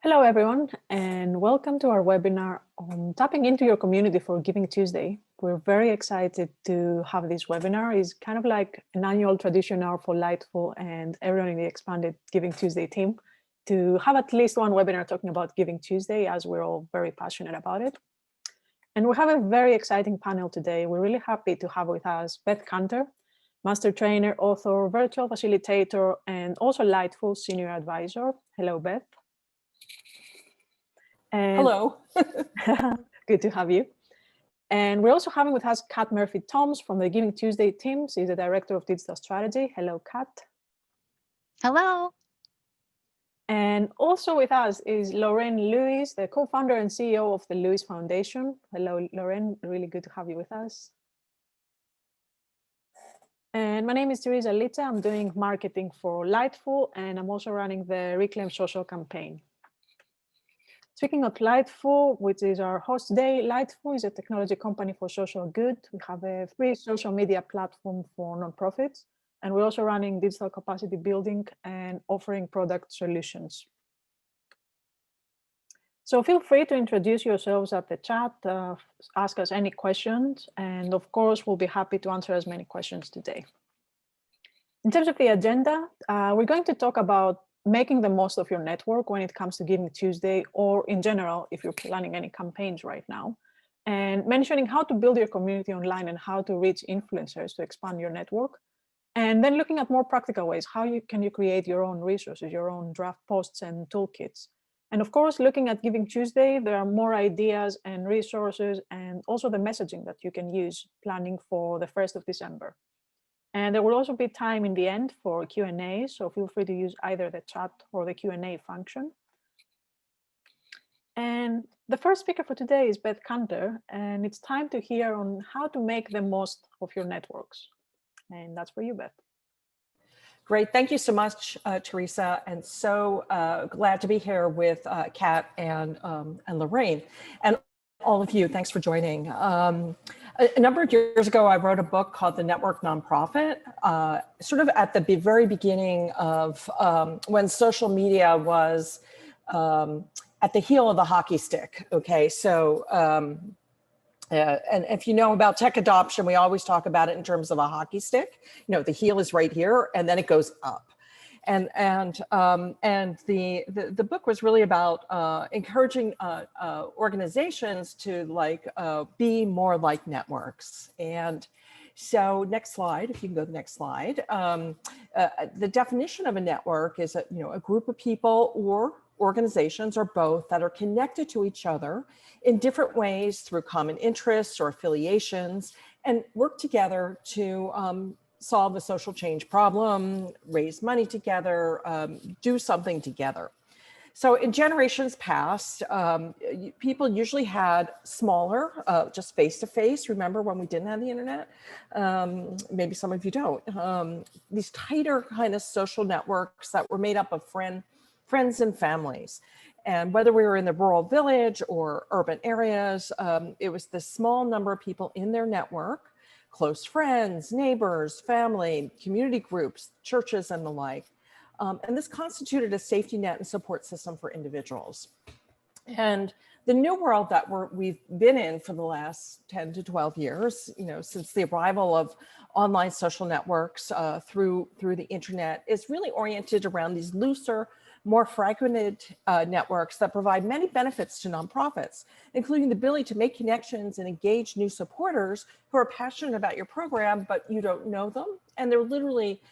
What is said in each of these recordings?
Hello, everyone, and welcome to our webinar on tapping into your community for Giving Tuesday. We're very excited to have this webinar. It's kind of like an annual tradition now for Lightful and everyone in the expanded Giving Tuesday team to have at least one webinar talking about Giving Tuesday, as we're all very passionate about it. And we have a very exciting panel today. We're really happy to have with us Beth Cantor, Master Trainer, author, virtual facilitator, and also Lightful Senior Advisor. Hello, Beth. And hello. Good to have you. And we're also having with us Kat Murphy-Toms from the Giving Tuesday team. She's the Director of Digital Strategy. Hello, Kat. Hello. And also with us is Lorraine Lewis, the co-founder and CEO of the Lewis Foundation. Hello, Lorraine. Really good to have you with us. And my name is Teresa Lita. I'm doing marketing for Lightful, and I'm also running the Reclaim Social campaign. Speaking of Lightful, which is our host today, Lightful is a technology company for social good. We have a free social media platform for nonprofits, and we're also running digital capacity building and offering product solutions. So feel free to introduce yourselves at the chat, ask us any questions, and of course, we'll be happy to answer as many questions today. In terms of the agenda, we're going to talk about making the most of your network when it comes to Giving Tuesday, or in general, if you're planning any campaigns right now, and mentioning how to build your community online and how to reach influencers to expand your network. And then looking at more practical ways, how can you create your own resources, your own draft posts and toolkits. And of course, looking at Giving Tuesday, there are more ideas and resources and also the messaging that you can use planning for the 1st of December. And there will also be time in the end for Q&A, so feel free to use either the chat or the Q&A function. And the first speaker for today is Beth Cantor, and it's time to hear on how to make the most of your networks. And that's for you, Beth. Great. Thank you so much, Teresa. And so glad to be here with Kat and Lorraine. And all of you, thanks for joining. A number of years ago, I wrote a book called The Network Nonprofit, sort of at the very beginning of when social media was at the heel of the hockey stick. Okay, so, and if you know about tech adoption, we always talk about it in terms of a hockey stick. You know, the heel is right here, and then it goes up. And the book was really about encouraging organizations to be more like networks. And so next slide, if you can go to the next slide. The definition of a network is a group of people or organizations or both that are connected to each other in different ways through common interests or affiliations and work together to solve a social change problem, raise money together, do something together. So in generations past, people usually had smaller, just face-to-face. Remember when we didn't have the internet? Maybe some of you don't. These tighter kind of social networks that were made up of friends and families. And whether we were in the rural village or urban areas, it was the small number of people in their network, close friends, neighbors, family, community groups, churches, and the like. And this constituted a safety net and support system for individuals. And the new world that we've been in for the last 10 to 12 years, since the arrival of online social networks through the internet, is really oriented around these looser, more fragmented networks that provide many benefits to nonprofits, including the ability to make connections and engage new supporters who are passionate about your program, but you don't know them. And they're literally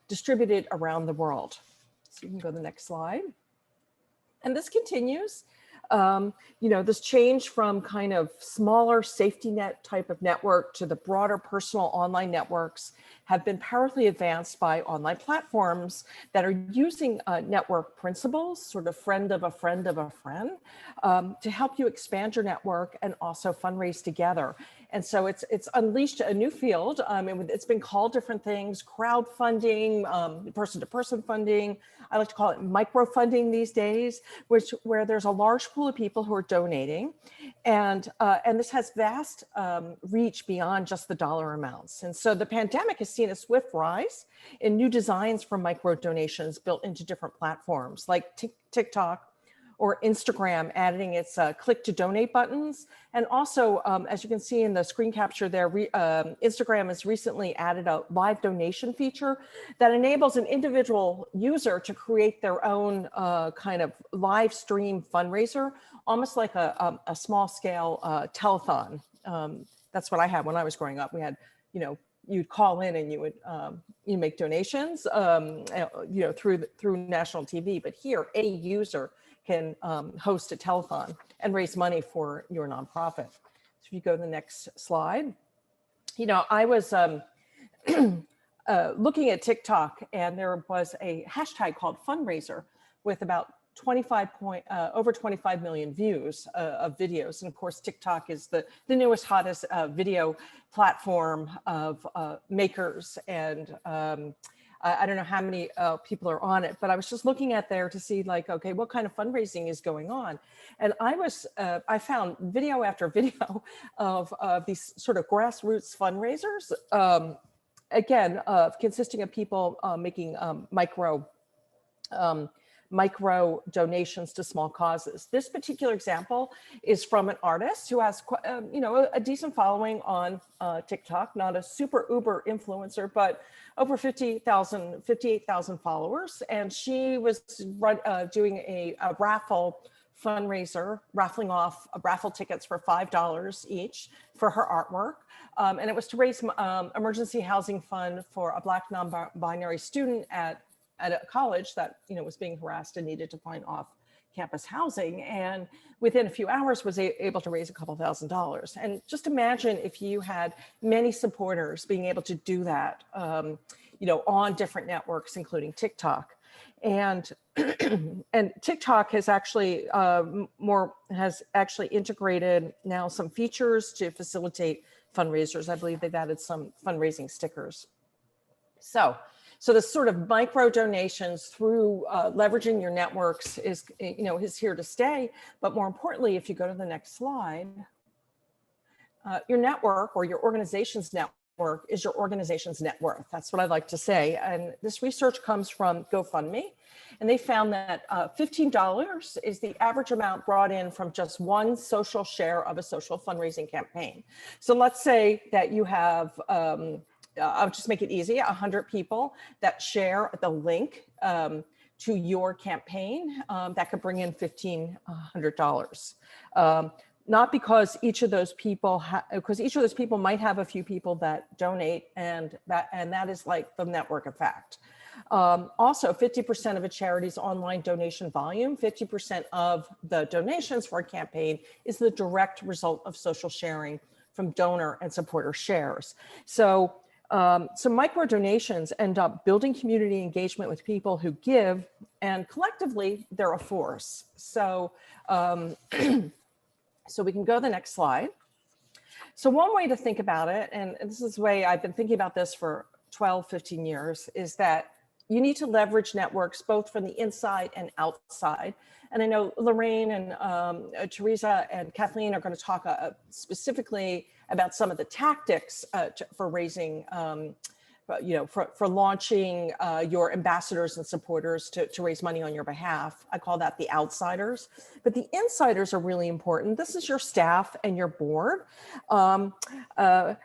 distributed around the world. So you can go to the next slide. And this continues. This change from kind of smaller safety net type of network to the broader personal online networks have been powerfully advanced by online platforms that are using network principles, sort of friend of a friend of a friend, to help you expand your network and also fundraise together. And so it's unleashed a new field. It's been called different things: crowdfunding, person-to-person funding. I like to call it microfunding these days, where there's a large pool of people who are donating, and this has vast reach beyond just the dollar amounts. And so the pandemic has seen a swift rise in new designs for micro donations built into different platforms like TikTok, or Instagram adding its click to donate buttons. And also, as you can see in the screen capture there, Instagram has recently added a live donation feature that enables an individual user to create their own kind of live stream fundraiser, almost like a small scale telethon. That's what I had when I was growing up. We had, you'd call in and you would you make donations, through national TV. But here, any user can host a telethon and raise money for your nonprofit. So if you go to the next slide, I was looking at TikTok, and there was a hashtag called fundraiser with about over 25 million views of videos. And of course, TikTok is the newest, hottest video platform of makers. And I don't know how many people are on it, but I was just looking at there to see, like, okay, what kind of fundraising is going on? And I found video after video of these sort of grassroots fundraisers, again, consisting of people making micro donations to small causes. This particular example is from an artist who has, a decent following on TikTok, not a super uber influencer, but over 58,000 followers. And she was doing a raffle fundraiser, raffling off raffle tickets for $5 each for her artwork. And it was to raise emergency housing fund for a Black non-binary student at a college that was being harassed and needed to find off-campus housing, and within a few hours was able to raise a couple $1,000s. And just imagine if you had many supporters being able to do that, on different networks, including TikTok. And and TikTok has actually integrated now some features to facilitate fundraisers. I believe they've added some fundraising stickers. So the sort of micro donations through leveraging your networks is here to stay. But more importantly, if you go to the next slide, your network or your organization's network is your organization's net worth. That's what I like to say. And this research comes from GoFundMe. And they found that $15 is the average amount brought in from just one social share of a social fundraising campaign. So let's say that you have, I'll just make it easy, 100 people that share the link to your campaign, that could bring in $1,500. Not because each of those people, because each of those people might have a few people that donate, and that is like the network effect. Also, 50% of a charity's online donation volume, 50% of the donations for a campaign is the direct result of social sharing from donor and supporter shares. So micro donations end up building community engagement with people who give, and collectively they're a force. So, so we can go to the next slide. So one way to think about it, and this is the way I've been thinking about this for 12, 15 years, is that you need to leverage networks both from the inside and outside. And I know Lorraine and Teresa and Kathleen are going to talk specifically about some of the tactics for raising, for launching your ambassadors and supporters to raise money on your behalf. I call that the outsiders, but the insiders are really important. This is your staff and your board,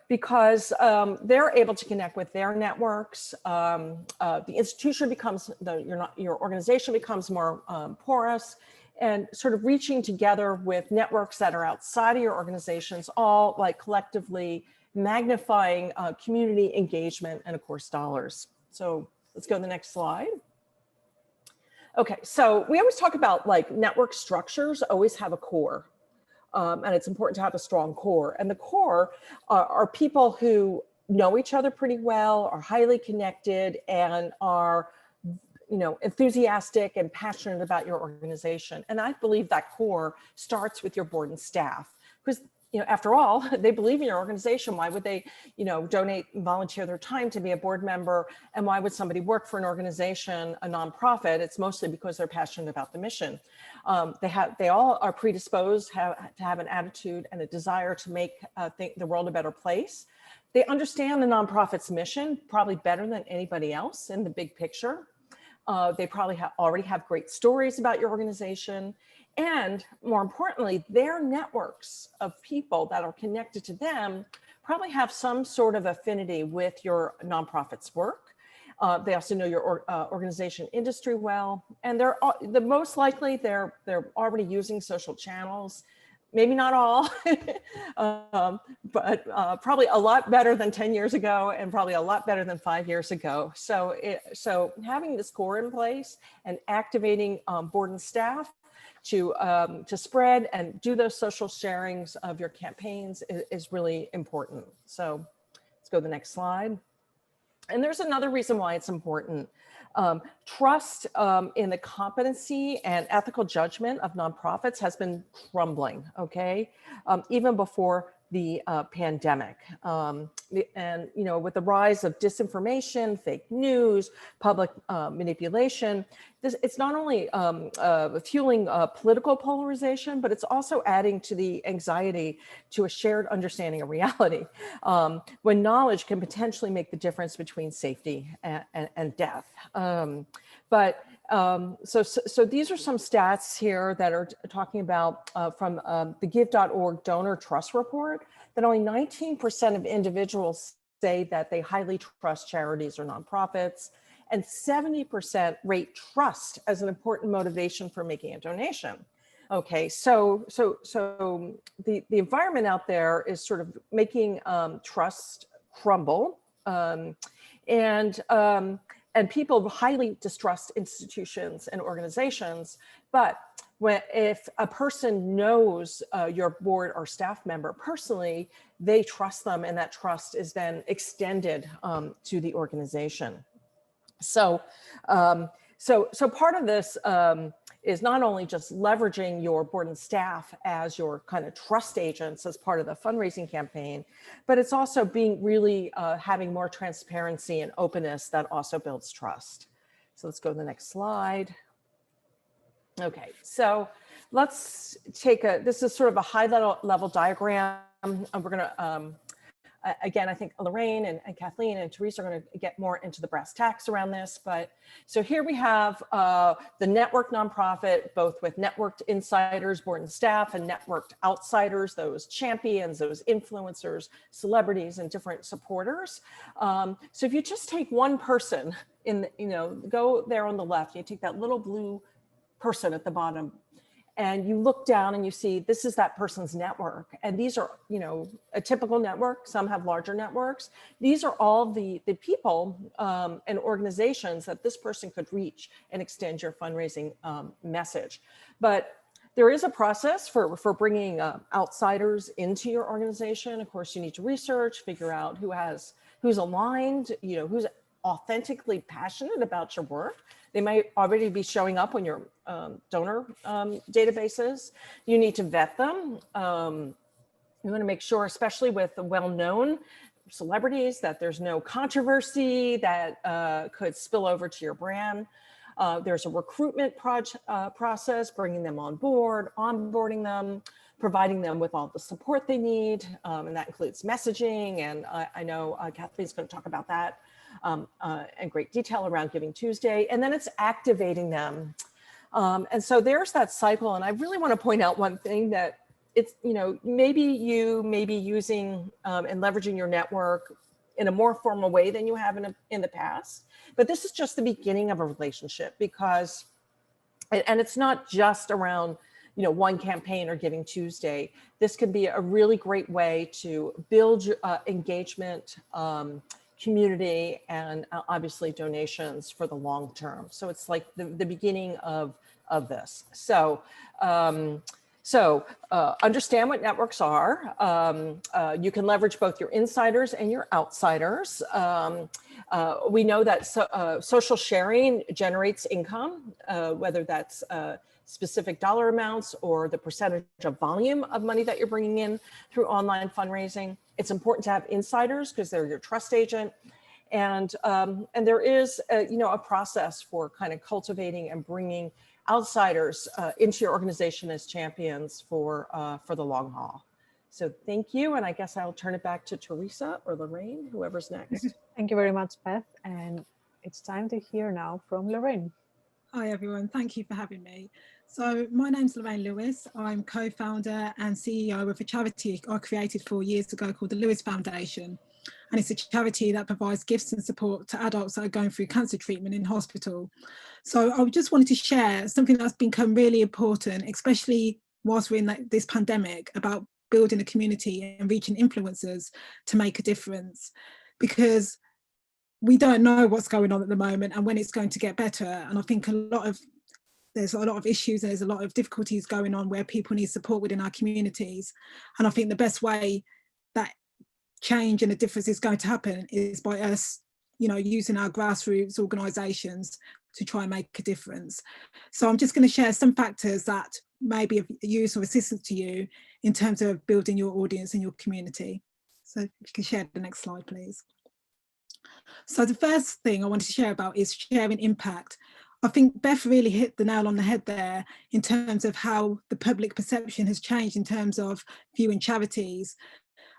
because they're able to connect with their networks. The institution becomes, your organization becomes more porous, and sort of reaching together with networks that are outside of your organizations, all like collectively magnifying community engagement and of course dollars. So let's go to the next slide. Okay, so we always talk about like network structures always have a core, and it's important to have a strong core. And the core are people who know each other pretty well, are highly connected, and are enthusiastic and passionate about your organization. And I believe that core starts with your board and staff, because after all, they believe in your organization. Why would they, donate and volunteer their time to be a board member? And why would somebody work for an organization, a nonprofit? It's mostly because they're passionate about the mission. They all are predisposed to have an attitude and a desire to make the world a better place. They understand the nonprofit's mission probably better than anybody else in the big picture. They probably already have great stories about your organization. And more importantly, their networks of people that are connected to them probably have some sort of affinity with your nonprofit's work. They also know your organization industry well, and the most likely they're already using social channels. Maybe not all, but probably a lot better than 10 years ago, and probably a lot better than 5 years ago. So having this core in place and activating board and staff to spread and do those social sharings of your campaigns is really important. So let's go to the next slide. And there's another reason why it's important. Trust in the competency and ethical judgment of nonprofits has been crumbling, okay? Even before the pandemic. And, you know, with the rise of disinformation, fake news, public manipulation, it's not only fueling political polarization, but it's also adding to the anxiety to a shared understanding of reality, when knowledge can potentially make the difference between safety and death. So these are some stats here that are talking about from the give.org donor trust report, that only 19% of individuals say that they highly trust charities or nonprofits, and 70% rate trust as an important motivation for making a donation. Okay, so the environment out there is sort of making trust crumble, and people highly distrust institutions and organizations. But if a person knows your board or staff member personally, they trust them, and that trust is then extended to the organization. So part of this is not only just leveraging your board and staff as your kind of trust agents as part of the fundraising campaign, but it's also being really having more transparency and openness that also builds trust. So let's go to the next slide. Okay, so let's take this is sort of a high level diagram. And we're gonna, again, I think Lorraine and Kathleen and Teresa are going to get more into the brass tacks around this. But so here we have the network nonprofit, both with networked insiders, board and staff, and networked outsiders, those champions, those influencers, celebrities, and different supporters. So if you just take one person go there on the left, you take that little blue person at the bottom, and you look down and you see this is that person's network. And these are, a typical network. Some have larger networks. These are all the people and organizations that this person could reach and extend your fundraising message. But there is a process for bringing outsiders into your organization. Of course, you need to research, figure out who's aligned, who's authentically passionate about your work. They might already be showing up on your donor databases. You need to vet them. You want to make sure, especially with the well-known celebrities, that there's no controversy that could spill over to your brand. There's a recruitment process, bringing them on board, onboarding them, providing them with all the support they need. And that includes messaging. And I know Kathleen's going to talk about that in great detail around Giving Tuesday. And then it's activating them. And so there's that cycle. And I really want to point out one thing, that it's, maybe you may be using and leveraging your network in a more formal way than you have in the past. But this is just the beginning of a relationship, because, and it's not just around, one campaign or Giving Tuesday. This can be a really great way to build engagement, community, and obviously donations for the long term. So it's like the beginning of this. So understand what networks are. You can leverage both your insiders and your outsiders. We know that social sharing generates income, whether that's specific dollar amounts or the percentage of volume of money that you're bringing in through online fundraising. It's important to have insiders because they're your trust agent. And there is a process for kind of cultivating and bringing outsiders into your organization as champions for the long haul. So thank you. And I guess I'll turn it back to Teresa or Lorraine, whoever's next. Thank you very much, Beth. And it's time to hear now from Lorraine. Hi everyone, thank you for having me. So my name's Lorraine Lewis. I'm co-founder and CEO of a charity I created 4 years ago called the Lewis Foundation. And it's a charity that provides gifts and support to adults that are going through cancer treatment in hospital. So I just wanted to share something that's become really important, especially whilst we're in this pandemic, about building a community and reaching influencers to make a difference. Because we don't know what's going on at the moment and when it's going to get better. And I think there's a lot of issues and there's a lot of difficulties going on where people need support within our communities. And I think the best way that change and a difference is going to happen is by us, using our grassroots organisations to try and make a difference. So I'm just going to share some factors that may be of use or assistance to you in terms of building your audience and your community. So if you can share the next slide, please. So the first thing I wanted to share about is sharing impact. I think Beth really hit the nail on the head there in terms of how the public perception has changed in terms of viewing charities.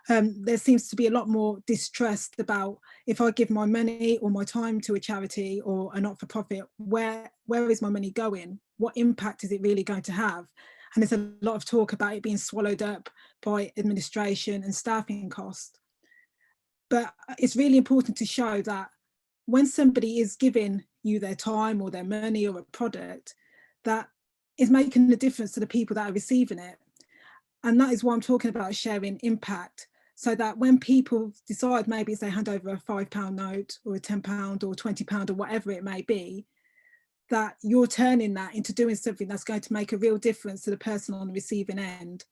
There seems to be a lot more distrust about if I give my money or my time to a charity or a not-for-profit, where is my money going? What impact is it really going to have? And there's a lot of talk about it being swallowed up by administration and staffing costs. But it's really important to show that when somebody is giving you their time or their money or a product, that is making a difference to the people that are receiving it. And that is why I'm talking about sharing impact, so that when people decide, maybe it's they hand over a £5 note or a £10 or £20 or whatever it may be, that you're turning that into doing something that's going to make a real difference to the person on the receiving end.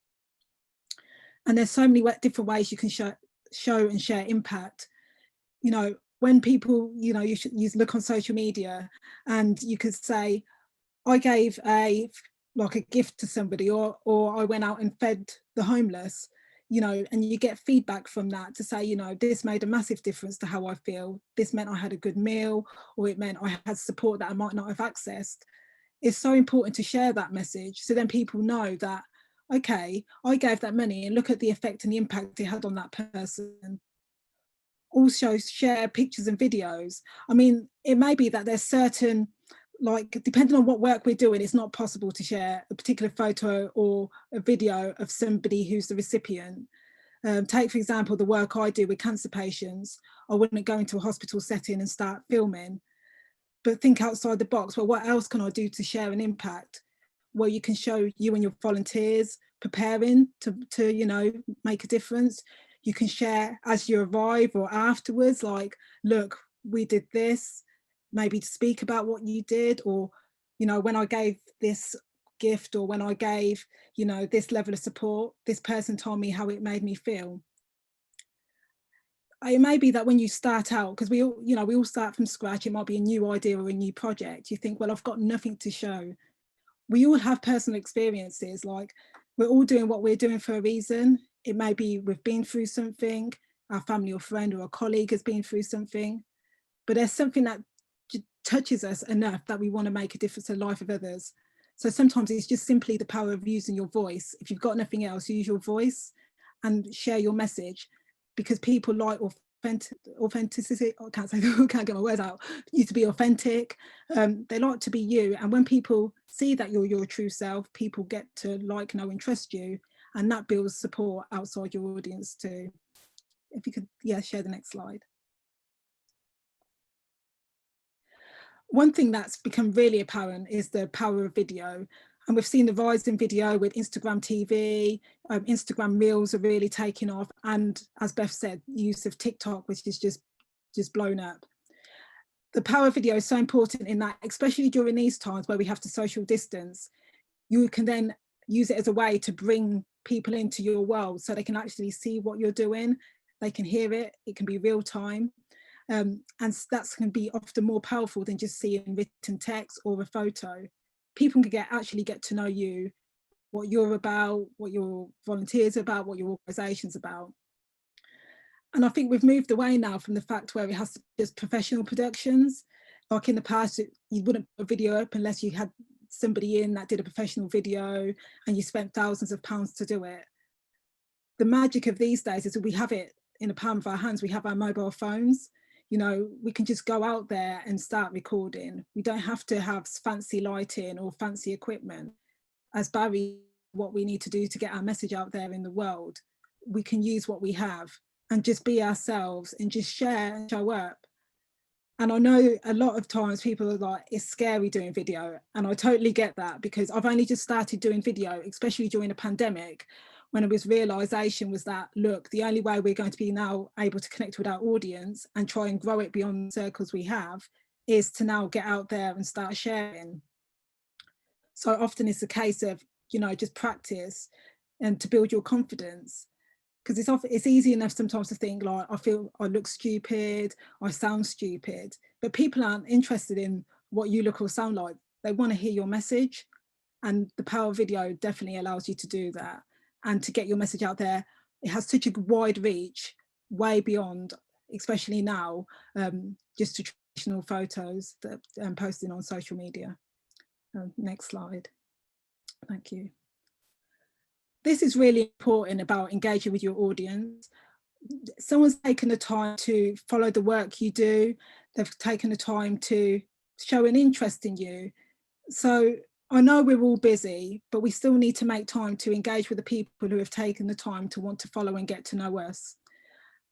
And there's so many different ways you can show and share impact. When people, you look on social media and you could say, I gave a gift to somebody, or I went out and fed the homeless, and you get feedback from that to say, this made a massive difference to how I feel. This meant I had a good meal, or it meant I had support that I might not have accessed. It's so important to share that message, so then people know that, okay, I gave that money and look at the effect and the impact it had on that person. Also share pictures and videos. I mean, it may be that there's certain, depending on what work we're doing, it's not possible to share a particular photo or a video of somebody who's the recipient. Take, for example, the work I do with cancer patients. I wouldn't go into a hospital setting and start filming, but think outside the box. Well, what else can I do to share an impact? Well, you can show you and your volunteers preparing to make a difference. You can share as you arrive or afterwards, like, look, we did this, maybe to speak about what you did, or, when I gave this gift, or when I gave, this level of support, this person told me how it made me feel. It may be that when you start out, because we all start from scratch, it might be a new idea or a new project. You think, well, I've got nothing to show. We all have personal experiences, like we're all doing what we're doing for a reason. It may be we've been through something, our family or friend or a colleague has been through something, but there's something that touches us enough that we want to make a difference in the life of others. So sometimes it's just simply the power of using your voice. If you've got nothing else, use your voice and share your message, because people like authenticity. I can't get my words out. You to be authentic. They like to be you, and when people see that you're your true self, people get to like, know and trust you, and that builds support outside your audience too. If you could, share the next slide. One thing that's become really apparent is the power of video. And we've seen the rise in video with Instagram TV, Instagram Reels are really taking off. And as Beth said, use of TikTok, which is just blown up. The power of video is so important in that, especially during these times where we have to social distance, you can then use it as a way to bring people into your world so they can actually see what you're doing. They can hear it, it can be real time. And that can be often more powerful than just seeing written text or a photo. People can actually get to know you, what you're about, what your volunteers are about, what your organisation's about. And I think we've moved away now from the fact where it has to be just professional productions. Like in the past, you wouldn't put a video up unless you had somebody in that did a professional video and you spent thousands of pounds to do it. The magic of these days is that we have it in the palm of our hands. We have our mobile phones. You know, we can just go out there and start recording. We don't have to have fancy lighting or fancy equipment. As Barry, what we need to do to get our message out there in the world, we can use what we have and just be ourselves and just share and show up. And I know a lot of times people are like, it's scary doing video. And I totally get that, because I've only just started doing video, especially during the pandemic, when it was realization was that, look, the only way we're going to be now able to connect with our audience and try and grow it beyond the circles we have is to now get out there and start sharing. So often it's a case of, you know, just practice and to build your confidence. Because it's easy enough sometimes to think like, I feel I look stupid, I sound stupid, but people aren't interested in what you look or sound like. They want to hear your message, and the power of video definitely allows you to do that and to get your message out there. It has such a wide reach, way beyond, especially now, just traditional photos that I'm posting on social media. Next slide. Thank you. This is really important about engaging with your audience. Someone's taken the time to follow the work you do. They've taken the time to show an interest in you. So I know we're all busy, but we still need to make time to engage with the people who have taken the time to want to follow and get to know us.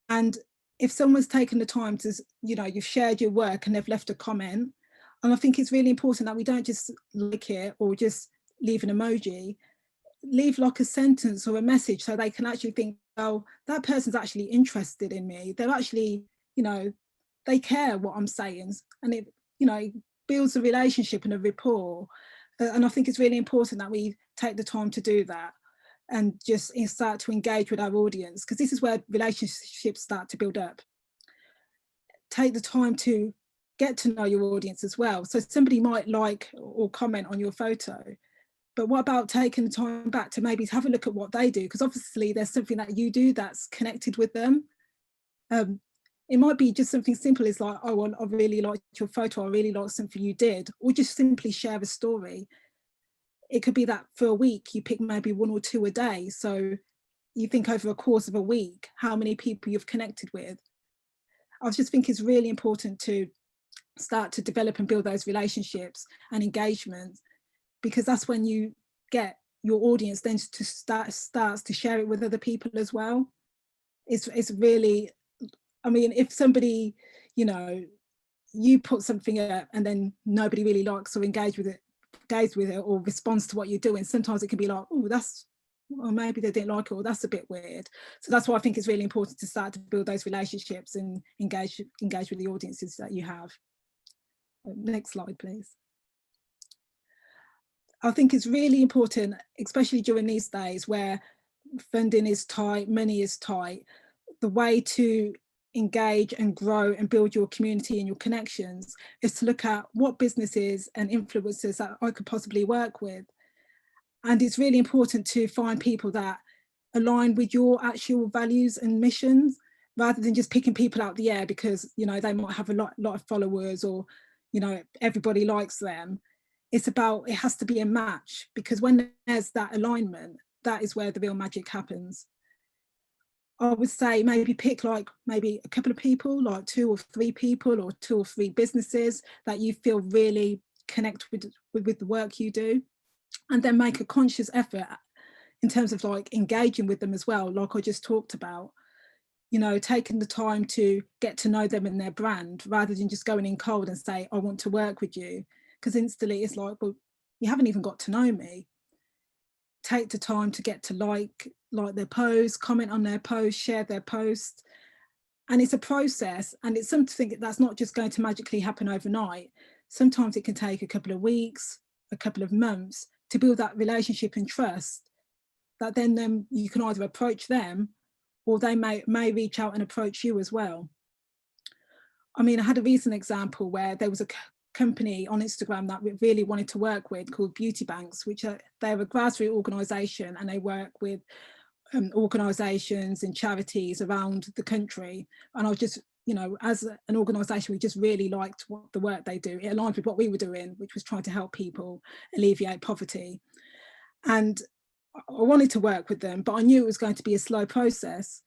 And if someone's taken the time to, you know, you've shared your work and they've left a comment, and I think it's really important that we don't just like it or just leave an emoji. Leave like a sentence or a message so they can actually think, oh, that person's actually interested in me. They're actually, you know, they care what I'm saying. And it, you know, builds a relationship and a rapport. And I think it's really important that we take the time to do that and just start to engage with our audience, because this is where relationships start to build up. Take the time to get to know your audience as well. So somebody might like or comment on your photo, but what about taking the time back to maybe have a look at what they do? Because obviously there's something that you do that's connected with them. It might be just something simple as like, oh, well, I really liked your photo, I really liked something you did, or just simply share a story. It could be that for a week, you pick maybe 1 or 2 a day. So you think over a course of a week, how many people you've connected with. I just think it's really important to start to develop and build those relationships and engagements, because that's when you get your audience then to starts to share it with other people as well. It's really, I mean, if somebody, you know, you put something up and then nobody really likes or engages with it or responds to what you're doing, sometimes it can be like, oh, that's, or maybe they didn't like it, or that's a bit weird. So that's why I think it's really important to start to build those relationships and engage with the audiences that you have. Next slide, please. I think it's really important, especially during these days where funding is tight, money is tight, the way to engage and grow and build your community and your connections is to look at what businesses and influencers that I could possibly work with. And it's really important to find people that align with your actual values and missions, rather than just picking people out the air because, you know, they might have a lot of followers, or, you know, everybody likes them. It's about, it has to be a match, because when there's that alignment, that is where the real magic happens. I would say maybe pick like maybe a couple of people, like 2 or 3 people or 2 or 3 businesses that you feel really connect with the work you do, and then make a conscious effort in terms of like engaging with them as well, like I just talked about. You know, taking the time to get to know them and their brand, rather than just going in cold and say, I want to work with you, because instantly it's like, well, you haven't even got to know me. Take the time to get to like their posts, comment on their posts, share their posts. And it's a process, and it's something that's not just going to magically happen overnight. Sometimes it can take a couple of weeks, a couple of months to build that relationship and trust, that then you can either approach them, or they may reach out and approach you as well. I mean, I had a recent example where there was a company on Instagram that we really wanted to work with called Beauty Banks, which they're a grassroots organisation, and they work with organisations and charities around the country. And I was just, you know, as an organisation, we just really liked the work they do. It aligned with what we were doing, which was trying to help people alleviate poverty. And I wanted to work with them, but I knew it was going to be a slow process.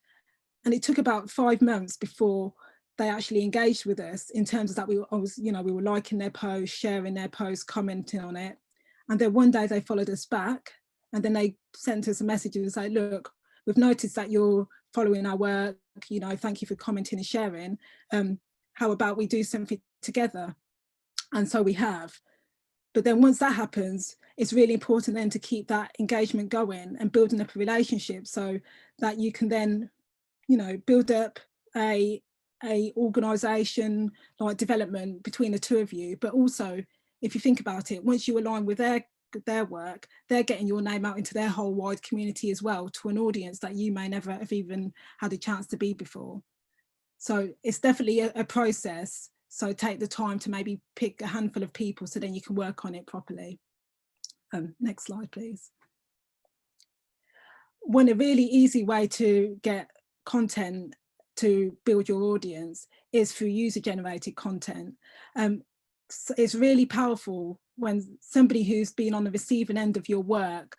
And it took about 5 months before they actually engaged with us in terms of that we were liking their posts, sharing their posts, commenting on it. And then one day they followed us back, and then they sent us a message and say, look, we've noticed that you're following our work, thank you for commenting and sharing. How about we do something together? And so we have. But then once that happens, it's really important then to keep that engagement going and building up a relationship, so that you can then, build up a organisation like development between the two of you. But also, if you think about it, once you align with their work, they're getting your name out into their whole wide community as well, to an audience that you may never have even had a chance to be before. So it's definitely a process. So take the time to maybe pick a handful of people so then you can work on it properly. Next slide, please. A really easy way to get content to build your audience is through user-generated content. So it's really powerful when somebody who's been on the receiving end of your work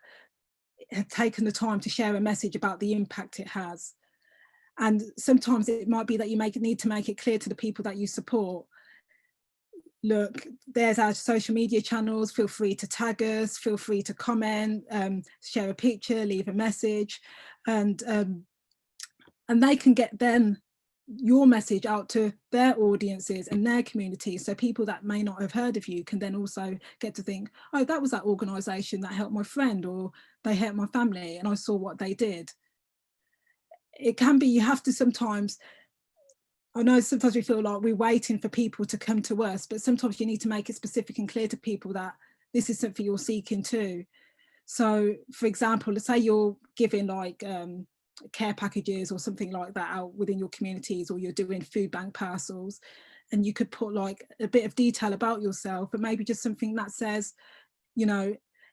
has taken the time to share a message about the impact it has. And sometimes it might be that you need to make it clear to the people that you support, look, there's our social media channels, feel free to tag us, feel free to comment, share a picture, leave a message, and they can get then your message out to their audiences and their communities. So people that may not have heard of you can then also get to think, oh, that was that organisation that helped my friend, or they helped my family and I saw what they did. It can be, you have to sometimes, I know sometimes we feel like we're waiting for people to come to us, but sometimes you need to make it specific and clear to people that this is something you're seeking too. So for example, let's say you're giving like care packages or something like that out within your communities, or you're doing food bank parcels, and you could put like a bit of detail about yourself, but maybe just something that says,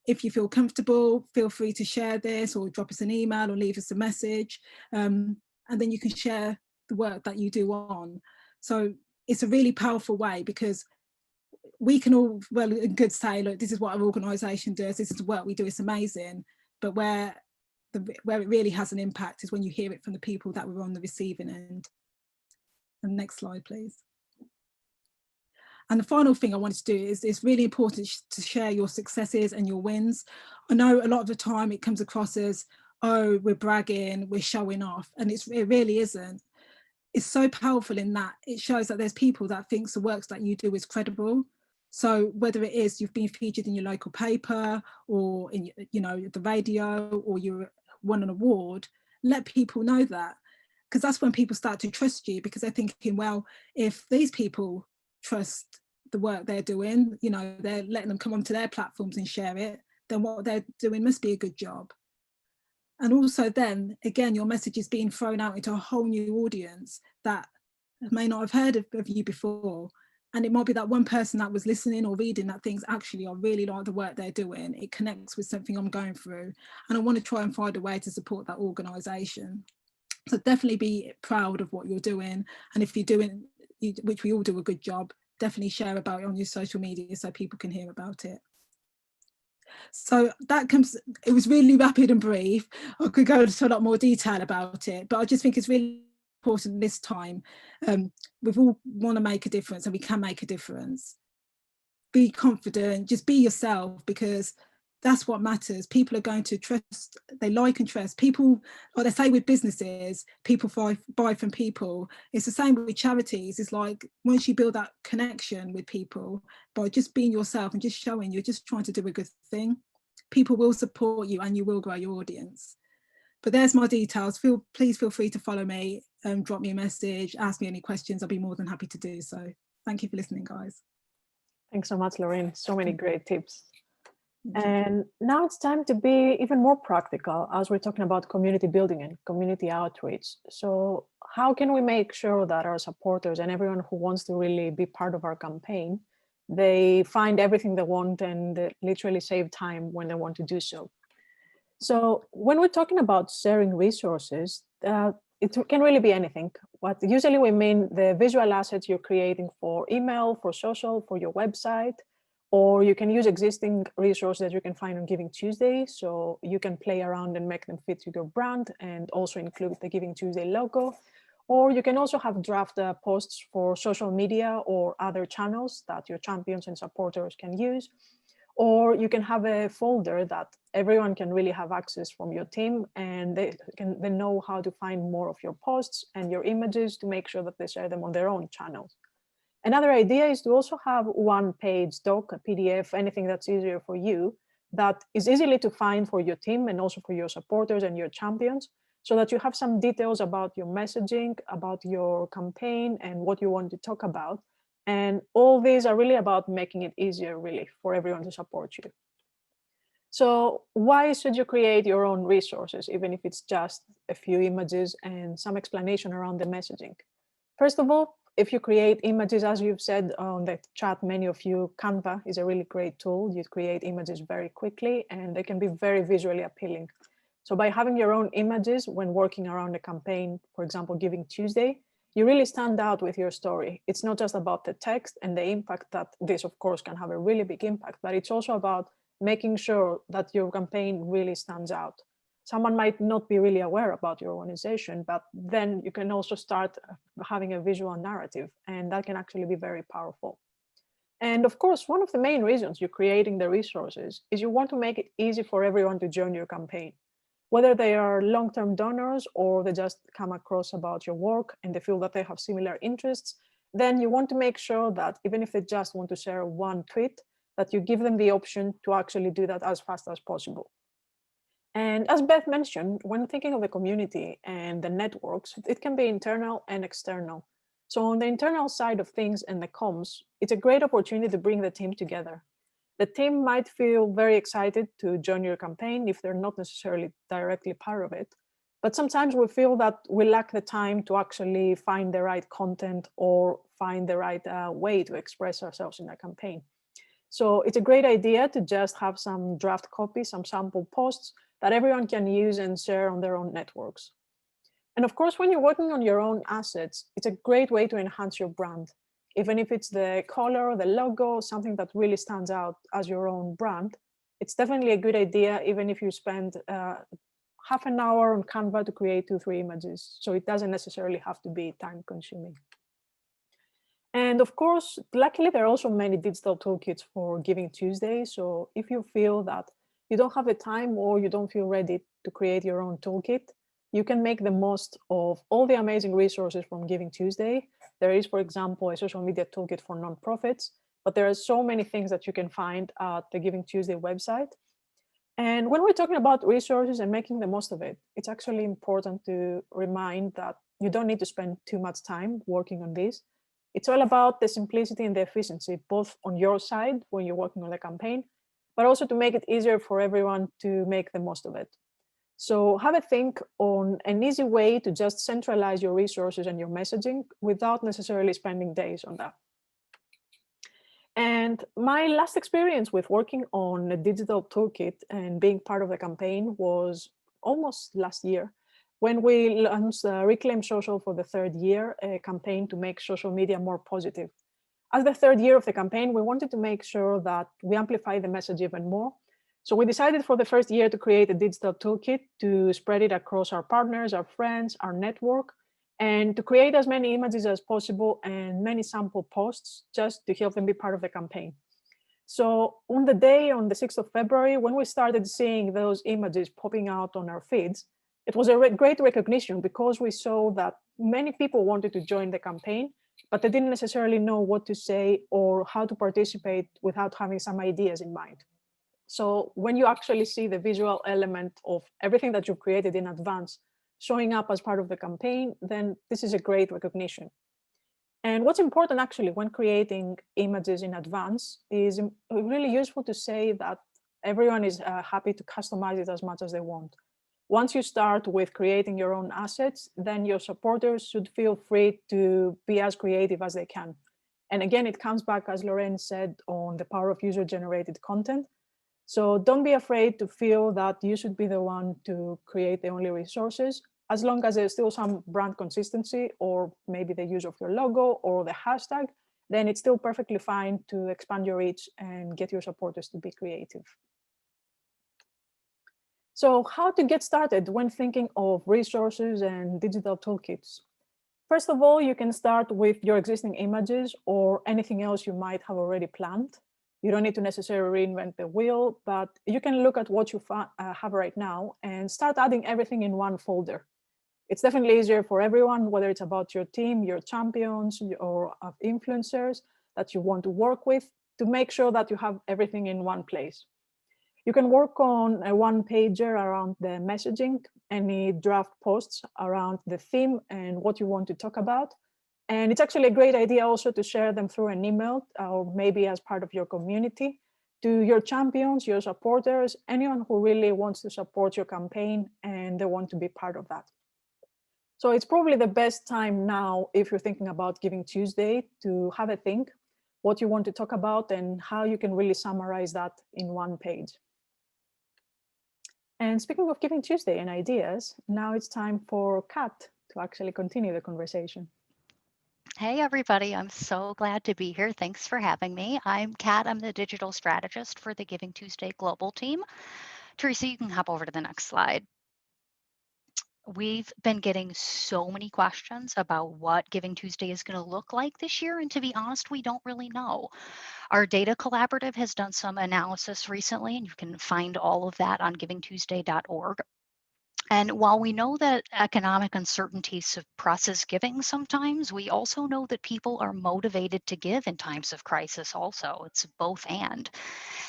if you feel comfortable, feel free to share this, or drop us an email or leave us a message, and then you can share the work that you do on. So it's a really powerful way, because we can all well and good say, look, this is what our organisation does, this is the work we do, it's amazing, but where it really has an impact is when you hear it from the people that were on the receiving end. And next slide, please. And the final thing I wanted to do is it's really important to share your successes and your wins. I know a lot of the time it comes across as, oh, we're bragging, we're showing off, and it really isn't. It's so powerful in that it shows that there's people that thinks the works that you do is credible. So whether it is you've been featured in your local paper, or in the radio, or you won an award, let people know that, because that's when people start to trust you, because they're thinking, well, if these people trust the work they're doing, they're letting them come onto their platforms and share it, then what they're doing must be a good job. And also then again, your message is being thrown out into a whole new audience that may not have heard of you before, and it might be that one person that was listening or reading that thinks, actually I really like the work they're doing, it connects with something I'm going through, and I want to try and find a way to support that organisation. So definitely be proud of what you're doing, and if you're doing, which we all do, a good job, definitely share about it on your social media so people can hear about it. So it was really rapid and brief. I could go into a lot more detail about it, but I just think it's really important this time. We all want to make a difference, and we can make a difference. Be confident, just be yourself, because that's what matters. People are going to trust, they like and trust. People, like they say with businesses, people buy from people. It's the same with charities. It's like, once you build that connection with people by just being yourself and just showing you're just trying to do a good thing, people will support you and you will grow your audience. But there's my details. Please feel free to follow me, drop me a message, ask me any questions. I'll be more than happy to do so. Thank you for listening, guys. Thanks so much, Lorraine. So many great tips. And now it's time to be even more practical, as we're talking about community building and community outreach. So how can we make sure that our supporters and everyone who wants to really be part of our campaign, they find everything they want and they literally save time when they want to do so? So when we're talking about sharing resources, it can really be anything. What usually we mean the visual assets you're creating for email, for social, for your website, or you can use existing resources that you can find on Giving Tuesday. So you can play around and make them fit to your brand and also include the Giving Tuesday logo. Or you can also have draft posts for social media or other channels that your champions and supporters can use. Or you can have a folder that everyone can really have access from your team, and they know how to find more of your posts and your images to make sure that they share them on their own channels. Another idea is to also have one-page doc, a PDF, anything that's easier for you, that is easily to find for your team and also for your supporters and your champions, so that you have some details about your messaging, about your campaign, and what you want to talk about. And all these are really about making it easier, really, for everyone to support you. So why should you create your own resources, even if it's just a few images and some explanation around the messaging? First of all, if you create images, as you've said on the chat, many of you, Canva is a really great tool. You create images very quickly and they can be very visually appealing. So by having your own images when working around a campaign, for example, Giving Tuesday, you really stand out with your story. It's not just about the text and the impact that this, of course, can have a really big impact, but it's also about making sure that your campaign really stands out. Someone might not be really aware about your organization, but then you can also start having a visual narrative, and that can actually be very powerful. And of course, one of the main reasons you're creating the resources is you want to make it easy for everyone to join your campaign. Whether they are long-term donors or they just come across about your work and they feel that they have similar interests, then you want to make sure that even if they just want to share one tweet, that you give them the option to actually do that as fast as possible. And as Beth mentioned, when thinking of the community and the networks, it can be internal and external. So on the internal side of things and the comms, it's a great opportunity to bring the team together. The team might feel very excited to join your campaign if they're not necessarily directly part of it. But sometimes we feel that we lack the time to actually find the right content or find the right way to express ourselves in a campaign. So it's a great idea to just have some draft copy, some sample posts that everyone can use and share on their own networks. And of course, when you're working on your own assets, it's a great way to enhance your brand. Even if it's the color, the logo, something that really stands out as your own brand, it's definitely a good idea, even if you spend half an hour on Canva to create 2-3 images. So it doesn't necessarily have to be time consuming. And of course, luckily, there are also many digital toolkits for Giving Tuesday. So if you feel that you don't have the time or you don't feel ready to create your own toolkit, you can make the most of all the amazing resources from Giving Tuesday. There is, for example, a social media toolkit for nonprofits, but there are so many things that you can find at the Giving Tuesday website. And when we're talking about resources and making the most of it, it's actually important to remind that you don't need to spend too much time working on this. It's all about the simplicity and the efficiency, both on your side when you're working on the campaign, but also to make it easier for everyone to make the most of it. So have a think on an easy way to just centralize your resources and your messaging without necessarily spending days on that. And my last experience with working on a digital toolkit and being part of the campaign was almost last year, when we launched Reclaim Social for the 3rd year, a campaign to make social media more positive. As the 3rd year of the campaign, we wanted to make sure that we amplify the message even more. So we decided for the 1st year to create a digital toolkit to spread it across our partners, our friends, our network, and to create as many images as possible and many sample posts just to help them be part of the campaign. So on the day, on the 6th of February, when we started seeing those images popping out on our feeds, it was a great recognition because we saw that many people wanted to join the campaign, but they didn't necessarily know what to say or how to participate without having some ideas in mind. So when you actually see the visual element of everything that you've created in advance showing up as part of the campaign, then this is a great recognition. And what's important actually when creating images in advance is really useful to say that everyone is happy to customize it as much as they want. Once you start with creating your own assets, then your supporters should feel free to be as creative as they can. And again, it comes back, as Lorraine said, on the power of user-generated content. So don't be afraid to feel that you should be the one to create the only resources, as long as there's still some brand consistency or maybe the use of your logo or the hashtag, then it's still perfectly fine to expand your reach and get your supporters to be creative. So how to get started when thinking of resources and digital toolkits? First of all, you can start with your existing images or anything else you might have already planned. You don't need to necessarily reinvent the wheel, but you can look at what you have right now and start adding everything in one folder. It's definitely easier for everyone, whether it's about your team, your champions, or influencers that you want to work with, to make sure that you have everything in one place. You can work on a one-pager around the messaging, any draft posts around the theme and what you want to talk about. And it's actually a great idea also to share them through an email or maybe as part of your community to your champions, your supporters, anyone who really wants to support your campaign and they want to be part of that. So it's probably the best time now, if you're thinking about Giving Tuesday, to have a think what you want to talk about and how you can really summarize that in one page. And speaking of Giving Tuesday and ideas, now it's time for Kat to actually continue the conversation. Hey, everybody. I'm so glad to be here. Thanks for having me. I'm Kat. I'm the digital strategist for the Giving Tuesday Global team. Teresa, you can hop over to the next slide. We've been getting so many questions about what Giving Tuesday is going to look like this year. And to be honest, we don't really know. Our data collaborative has done some analysis recently, and you can find all of that on givingtuesday.org. And while we know that economic uncertainty suppresses giving sometimes, we also know that people are motivated to give in times of crisis also. It's both and.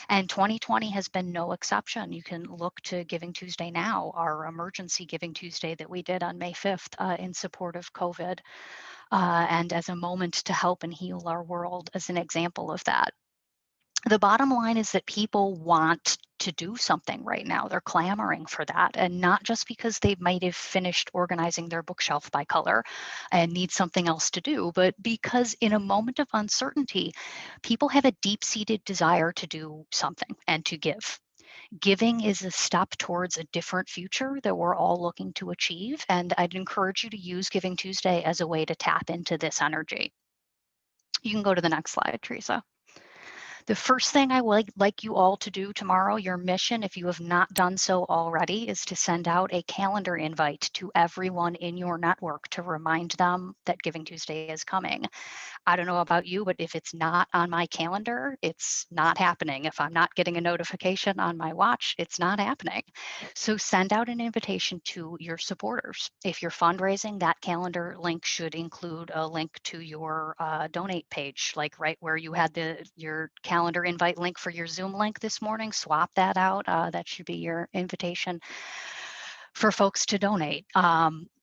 And 2020 has been no exception. You can look to Giving Tuesday Now, our emergency Giving Tuesday that we did on May 5th in support of COVID, and as a moment to help and heal our world as an example of that. The bottom line is that people want to do something right now. They're clamoring for that, and not just because they might have finished organizing their bookshelf by color and need something else to do, but because in a moment of uncertainty, people have a deep-seated desire to do something and to give. Giving is a step towards a different future that we're all looking to achieve, and I'd encourage you to use Giving Tuesday as a way to tap into this energy. You can go to the next slide, Teresa. The first thing I would like you all to do tomorrow, your mission, if you have not done so already, is to send out a calendar invite to everyone in your network to remind them that Giving Tuesday is coming. I don't know about you, but if it's not on my calendar, it's not happening. If I'm not getting a notification on my watch, it's not happening. So send out an invitation to your supporters. If you're fundraising, that calendar link should include a link to your donate page, like right where you had your calendar invite link for your Zoom link this morning. Swap that out. That should be your invitation for folks to donate.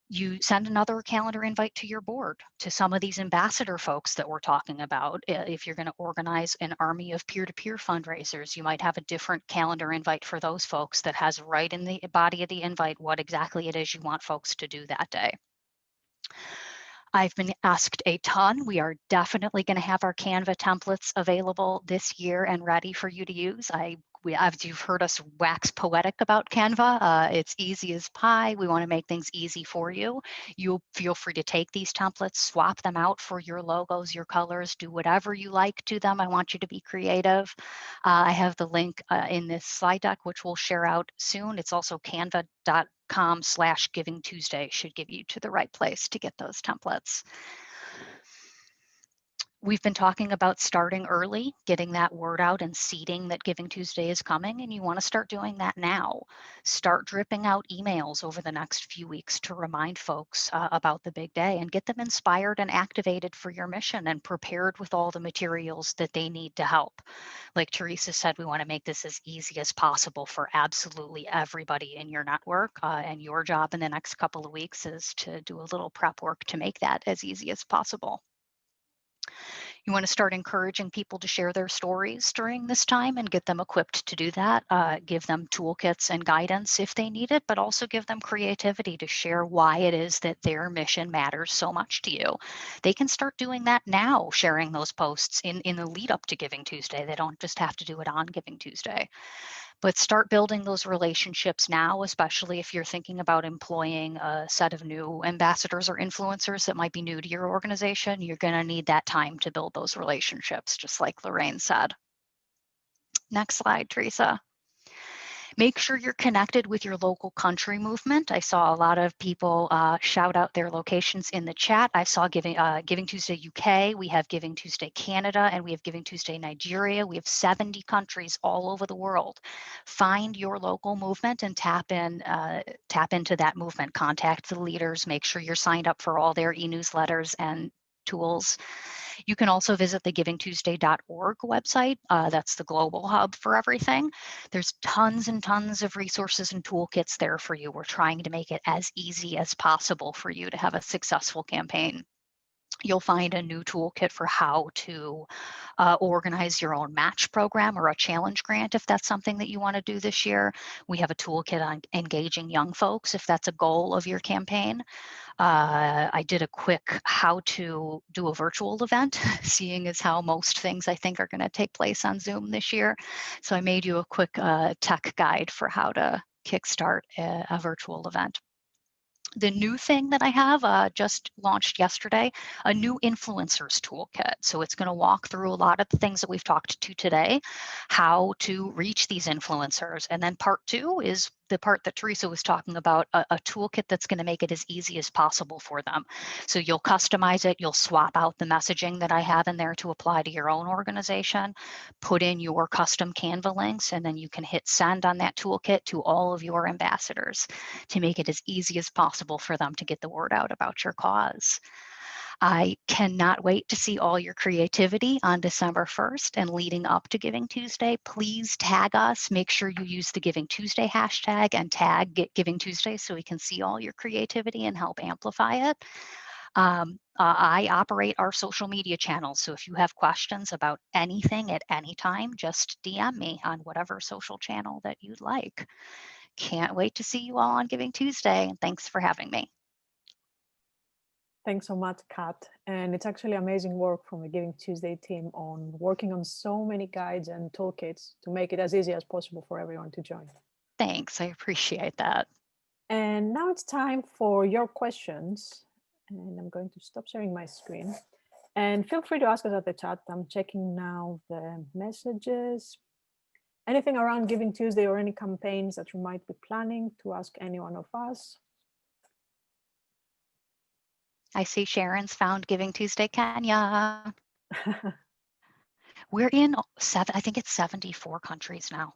You send another calendar invite to your board, to some of these ambassador folks that we're talking about. If you're going to organize an army of peer-to-peer fundraisers, you might have a different calendar invite for those folks that has right in the body of the invite what exactly it is you want folks to do that day. I've been asked a ton. We are definitely going to have our Canva templates available this year and ready for you to use. As you've heard us wax poetic about Canva, it's easy as pie. We want to make things easy for you. You feel free to take these templates, swap them out for your logos, your colors, do whatever you like to them. I want you to be creative. I have the link in this slide deck, which we'll share out soon. It's also canva.com/Giving Tuesday should give you to the right place to get those templates. We've been talking about starting early, getting that word out and seeding that Giving Tuesday is coming, and you want to start doing that now. Start dripping out emails over the next few weeks to remind folks about the big day and get them inspired and activated for your mission and prepared with all the materials that they need to help. Like Teresa said, we want to make this as easy as possible for absolutely everybody in your network, and your job in the next couple of weeks is to do a little prep work to make that as easy as possible. You want to start encouraging people to share their stories during this time and get them equipped to do that. Give them toolkits and guidance if they need it, but also give them creativity to share why it is that their mission matters so much to you. They can start doing that now, sharing those posts in the lead up to Giving Tuesday. They don't just have to do it on Giving Tuesday. But start building those relationships now, especially if you're thinking about employing a set of new ambassadors or influencers that might be new to your organization. You're going to need that time to build those relationships, just like Lorraine said. Next slide, Teresa. Make sure you're connected with your local country movement. I saw a lot of people shout out their locations in the chat. I saw Giving Tuesday UK, we have Giving Tuesday Canada, and we have Giving Tuesday Nigeria. We have 70 countries all over the world. Find your local movement and tap into that movement. Contact the leaders. Make sure you're signed up for all their e-newsletters and tools. You can also visit the givingtuesday.org website. That's the global hub for everything. There's tons and tons of resources and toolkits there for you. We're trying to make it as easy as possible for you to have a successful campaign. You'll find a new toolkit for how to organize your own match program or a challenge grant if that's something that you want to do this year. We have a toolkit on engaging young folks if that's a goal of your campaign. I did a quick how to do a virtual event, seeing as how most things I think are going to take place on Zoom this year. So I made you a quick tech guide for how to kickstart a virtual event. The new thing that I have just launched yesterday, a new influencers toolkit. So it's going to walk through a lot of the things that we've talked to today, how to reach these influencers. And then part 2 is the part that Teresa was talking about, a toolkit that's going to make it as easy as possible for them. So you'll customize it, you'll swap out the messaging that I have in there to apply to your own organization, put in your custom Canva links, and then you can hit send on that toolkit to all of your ambassadors to make it as easy as possible for them to get the word out about your cause. I cannot wait to see all your creativity on December 1st and leading up to Giving Tuesday. Please tag us. Make sure you use the Giving Tuesday hashtag and tag Giving Tuesday so we can see all your creativity and help amplify it. I operate our social media channels, so if you have questions about anything at any time, just DM me on whatever social channel that you'd like. Can't wait to see you all on Giving Tuesday, and thanks for having me. Thanks so much, Kat. And it's actually amazing work from the Giving Tuesday team on working on so many guides and toolkits to make it as easy as possible for everyone to join. Thanks, I appreciate that. And now it's time for your questions. And I'm going to stop sharing my screen. And feel free to ask us at the chat. I'm checking now the messages. Anything around Giving Tuesday or any campaigns that you might be planning to ask any one of us? I see Sharon's found Giving Tuesday Kenya. We're in I think it's 74 countries now.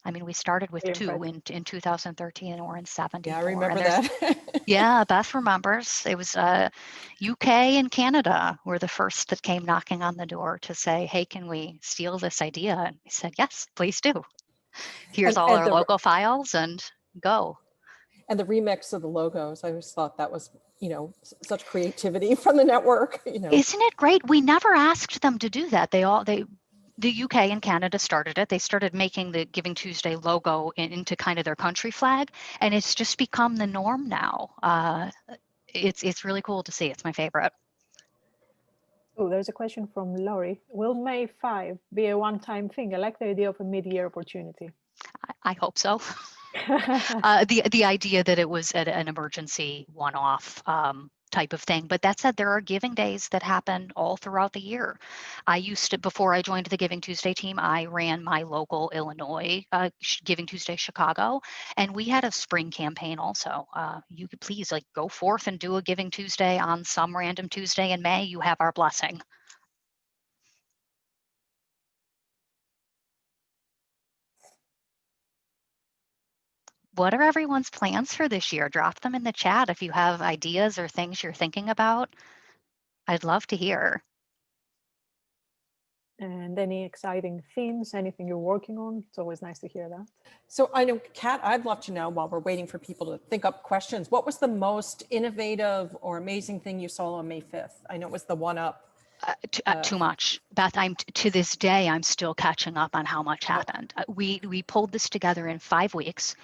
I mean, we started with 2 in 2013 and we're in 74. Yeah, I remember that. Yeah, Beth remembers. It was UK and Canada were the first that came knocking on the door to say, hey, can we steal this idea? And we said, yes, please do. Here's all our logo files and go. And the remix of the logos, I always thought that was, such creativity from the network. Isn't it great? We never asked them to do that. The UK and Canada started it. They started making the Giving Tuesday logo into kind of their country flag, and it's just become the norm now. It's really cool to see. It's my favorite. Oh, there's a question from Laurie. Will May 5 be a one-time thing? I like the idea of a mid-year opportunity. I hope so. The idea that it was an emergency one-off type of thing. But that said, there are giving days that happen all throughout the year. I used to, before I joined the Giving Tuesday team, I ran my local Illinois Giving Tuesday Chicago, and we had a spring campaign also. You could please go forth and do a Giving Tuesday on some random Tuesday in May. You have our blessing. What are everyone's plans for this year? Drop them in the chat if you have ideas or things you're thinking about. I'd love to hear. And any exciting themes, anything you're working on? It's always nice to hear that. So I know, Kat, I'd love to know, while we're waiting for people to think up questions, what was the most innovative or amazing thing you saw on May 5th? I know it was the one-up. Too much. Beth, to this day, I'm still catching up on how much happened. We pulled this together in 5 weeks.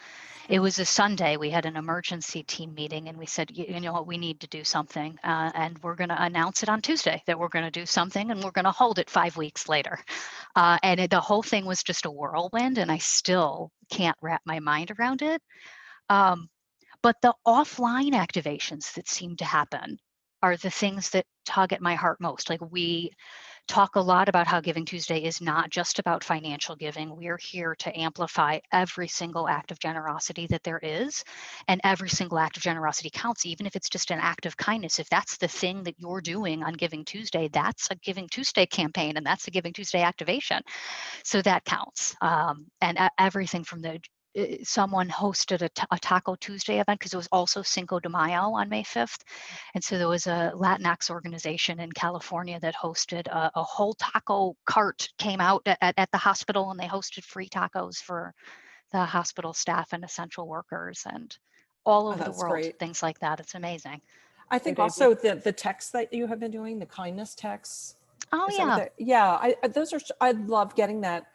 It was a Sunday. We had an emergency team meeting and we said, you know what, we need to do something. And we're going to announce it on Tuesday that we're going to do something, and we're going to hold it 5 weeks later. The whole thing was just a whirlwind, and I still can't wrap my mind around it. But the offline activations that seemed to happen are the things that tug at my heart most. Like, we talk a lot about how Giving Tuesday is not just about financial giving. We're here to amplify every single act of generosity that there is, and every single act of generosity counts, even if it's just an act of kindness. If that's the thing that you're doing on Giving Tuesday, that's a Giving Tuesday campaign, and that's a Giving Tuesday activation. So that counts. And everything from the someone hosted a Taco Tuesday event, because it was also Cinco de Mayo on May 5th. And so there was a Latinx organization in California that hosted a whole taco cart came out at the hospital, and they hosted free tacos for the hospital staff and essential workers, and all over the That's world, great. things like that. It's amazing. I think Great also the texts that you have been doing, the kindness texts. Oh, Is that yeah. what yeah, those are, I love getting that.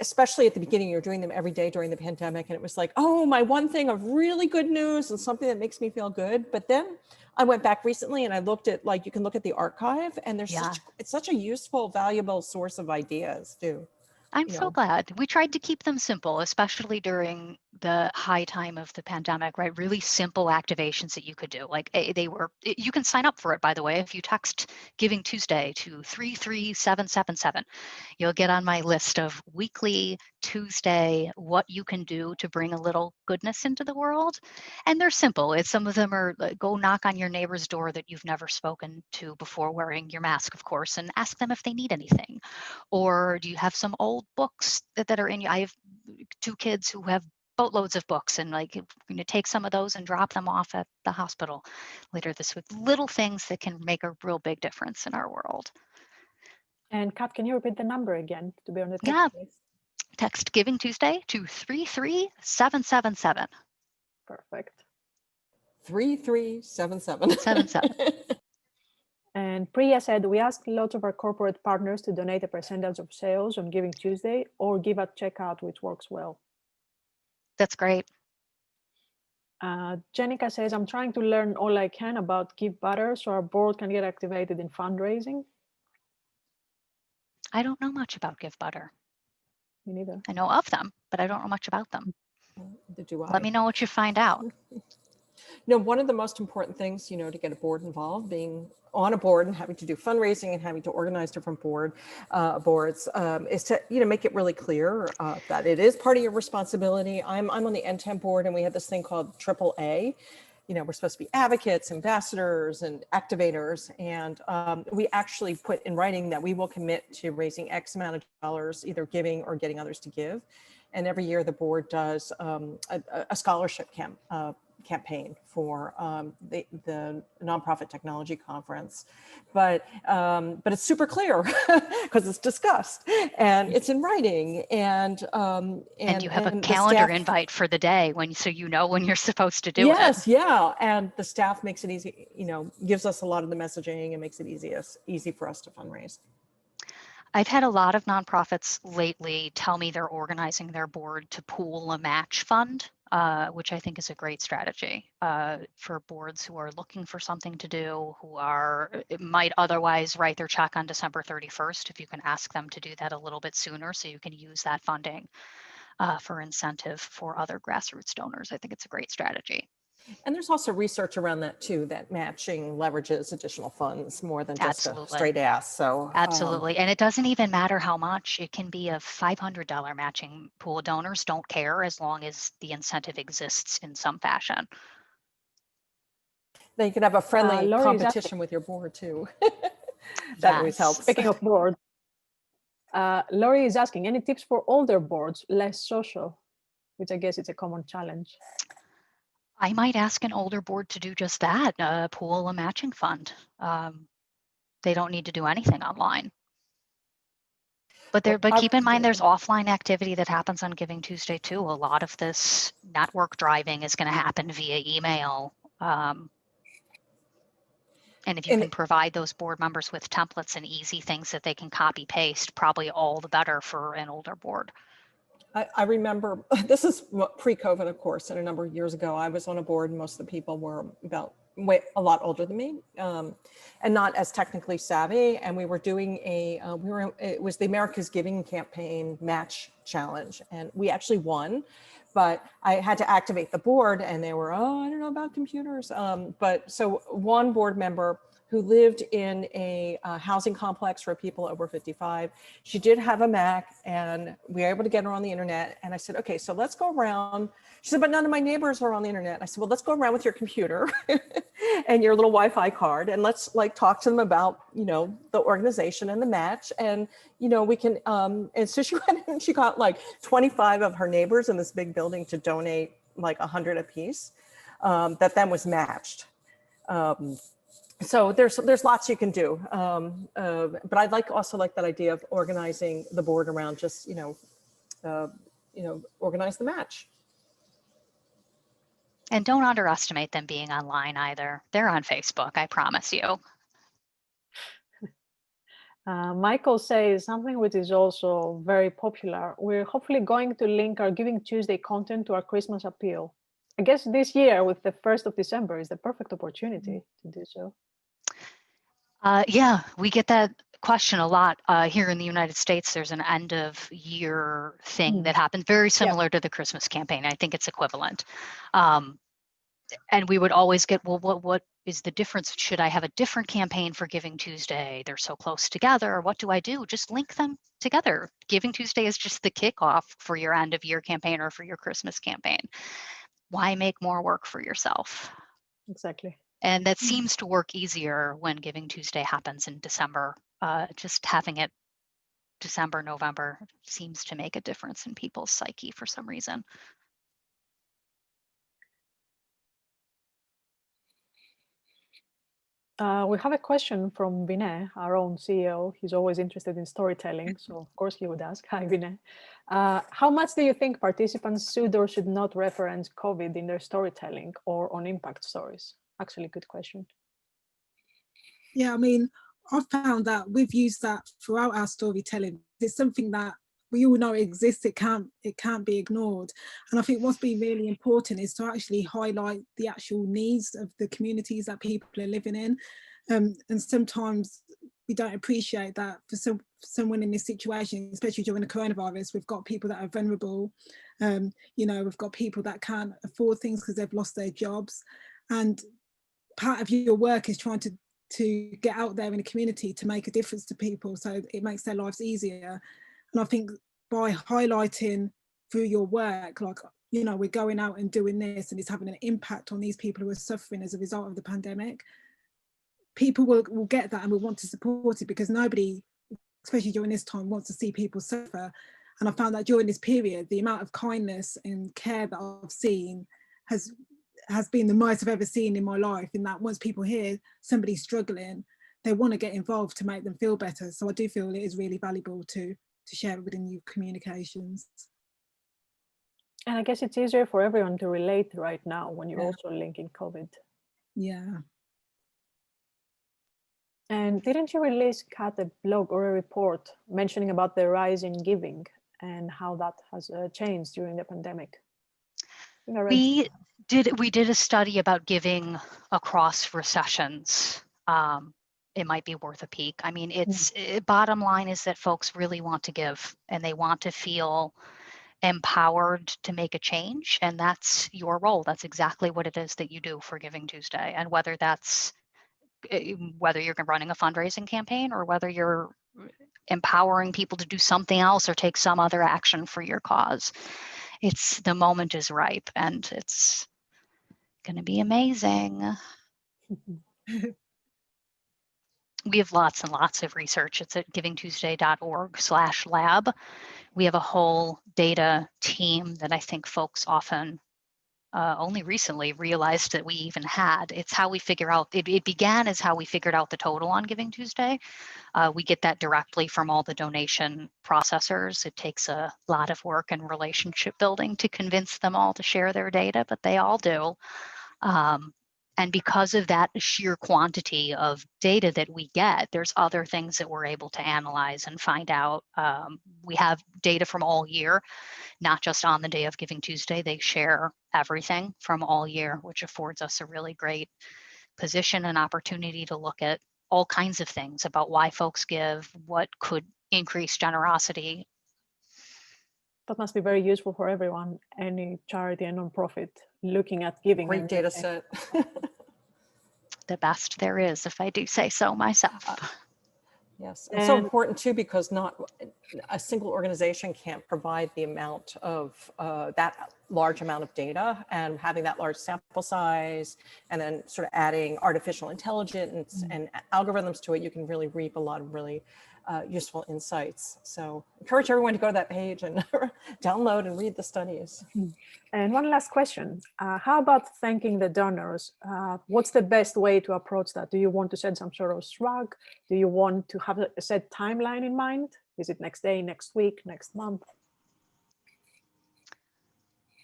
Especially at the beginning, you're doing them every day during the pandemic. And it was like, oh, my one thing of really good news and something that makes me feel good. But then I went back recently and I looked at, like, you can look at the archive, and there's Yeah. it's such a useful, valuable source of ideas too. I'm You so know. glad. We tried to keep them simple, especially during the high time of the pandemic, right? Really simple activations that you could do. Like, you can sign up for it, by the way, if you text Giving Tuesday to 33777. You'll get on my list of weekly Tuesday, what you can do to bring a little goodness into the world. And they're simple. Some of them are go knock on your neighbor's door that you've never spoken to before, wearing your mask, of course, and ask them if they need anything. Or do you have some old books that are in you? I have 2 kids who have boatloads of books, and like, I'm going to take some of those and drop them off at the hospital later this week. Little things that can make a real big difference in our world. And Kat, can you repeat the number again to be on the text Yeah. list? Text Giving Tuesday to 33777. Perfect. 3377. 77. And Priya said, we asked lots of our corporate partners to donate a percentage of sales on Giving Tuesday or give at checkout, which works well. That's great. Jenica says, I'm trying to learn all I can about Give Butter so our board can get activated in fundraising. I don't know much about Give Butter. Me neither. I know of them, but I don't know much about them. Do I? Let me know what you find out. No, one of the most important things, to get a board involved, being on a board and having to do fundraising and having to organize different boards, is to, make it really clear that it is part of your responsibility. I'm on the NTEM board, and we have this thing called AAA. We're supposed to be advocates, ambassadors, and activators. And we actually put in writing that we will commit to raising X amount of dollars, either giving or getting others to give. And every year the board does a scholarship campaign for the nonprofit technology conference, but it's super clear because it's discussed and it's in writing, and you have a the calendar staff, invite for the day when you're supposed to do yes, it. yeah, and the staff makes it easy, gives us a lot of the messaging and makes it easy for us to fundraise. I've had a lot of nonprofits lately tell me they're organizing their board to pool a match fund, which I think is a great strategy for boards who are looking for something to do, who might otherwise write their check on December 31st. If you can ask them to do that a little bit sooner, so you can use that funding for incentive for other grassroots donors, I think it's a great strategy. And there's also research around that too, that matching leverages additional funds more than just a straight ask. So absolutely. And it doesn't even matter how much. It can be a $500 matching pool. Donors don't care as long as the incentive exists in some fashion. Then you can have a friendly competition with your board too. That always helps. Speaking of board, Lori is asking, any tips for older boards, less social, which I guess is a common challenge. I might ask an older board to do just that, pool a matching fund. They don't need to do anything online. But keep in mind, there's offline activity that happens on Giving Tuesday too. A lot of this network driving is going to happen via email. And if you can provide those board members with templates and easy things that they can copy paste, probably all the better for an older board. I remember, this is pre-COVID, of course, and a number of years ago, I was on a board and most of the people were a lot older than me and not as technically savvy. And we were doing it was the America's Giving Campaign match challenge. And we actually won, but I had to activate the board, and they were, oh, I don't know about computers. But so one board member who lived in a housing complex for people over 55, she did have a Mac, and we were able to get her on the internet. And I said, okay, so let's go around. She said, but none of my neighbors are on the internet. I said, well, let's go around with your computer and your little Wi-Fi card, and let's like talk to them about, you know, the organization and the match. And, you know, we can, and so she went and she got like 25 of her neighbors in this big building to donate like 100 apiece, that then was matched. So there's lots you can do. But I also like that idea of organizing the board around just, organize the match. And don't underestimate them being online either. They're on Facebook, I promise you. Michael says something which is also very popular. We're hopefully going to link our Giving Tuesday content to our Christmas appeal. I guess this year with the 1st of December is the perfect opportunity to do so. Yeah, we get that question a lot here in the United States. There's an end of year thing that happens very similar to the Christmas campaign. I think it's equivalent. And we would always get, well, what is the difference? Should I have a different campaign for Giving Tuesday? They're so close together. What do I do? Just link them together. Giving Tuesday is just the kickoff for your end of year campaign or for your Christmas campaign. Why make more work for yourself? Exactly. And that seems to work easier when Giving Tuesday happens in December. Just having it December, November seems to make a difference in people's psyche for some reason. We have a question from Vinay, our own CEO. He's always interested in storytelling, so of course he would ask. Hi, Vinay. How much do you think participants should or should not reference COVID in their storytelling or on impact stories? Actually, good question. Yeah, I mean, I've found that we've used that throughout our storytelling. It's something that we all know exists. It can't be ignored. And I think what's been really important is to actually highlight the actual needs of the communities that people are living in. And sometimes we don't appreciate that for someone in this situation, especially during the coronavirus. We've got people that are vulnerable. We've got people that can't afford things because they've lost their jobs. And part of your work is trying to get out there in the community to make a difference to people, so it makes their lives easier. And I think by highlighting through your work, like, we're going out and doing this and it's having an impact on these people who are suffering as a result of the pandemic, people will get that and will want to support it, because nobody, especially during this time, wants to see people suffer. And I found that during this period, the amount of kindness and care that I've seen has been the most I've ever seen in my life, in that once people hear somebody struggling, they want to get involved to make them feel better. So I do feel it is really valuable to share it within your communications. And I guess it's easier for everyone to relate right now when you're also linking COVID. Yeah. And didn't you release, Kat, a blog or a report mentioning about the rise in giving and how that has changed during the pandemic? We did a study about giving across recessions. It might be worth a peek. I mean, bottom line is that folks really want to give, and they want to feel empowered to make a change. And that's your role. That's exactly what it is that you do for Giving Tuesday. And whether you're running a fundraising campaign or whether you're empowering people to do something else or take some other action for your cause, the moment is ripe, and it's going to be amazing. We have lots and lots of research. It's at givingtuesday.org/lab. We have a whole data team that I think folks often only recently realized that we even had. It's how we figure out, it began as how we figured out the total on Giving Tuesday. We get that directly from all the donation processors. It takes a lot of work and relationship building to convince them all to share their data, but they all do. And because of that sheer quantity of data that we get, there's other things that we're able to analyze and find out. We have data from all year, not just on the day of Giving Tuesday. They share everything from all year, which affords us a really great position and opportunity to look at all kinds of things about why folks give, what could increase generosity. That must be very useful for everyone, any charity and nonprofit looking at giving. Great data set. The best there is, if I do say so myself. Yes, and so important too, because not a single organization can't provide the amount of that large amount of data, and having that large sample size and then sort of adding artificial intelligence and algorithms to it, you can really reap a lot of really useful insights. So encourage everyone to go to that page and download and read the studies. And one last question. How about thanking the donors? What's the best way to approach that? Do you want to set some sort of swag? Do you want to have a set timeline in mind? Is it next day, next week, next month?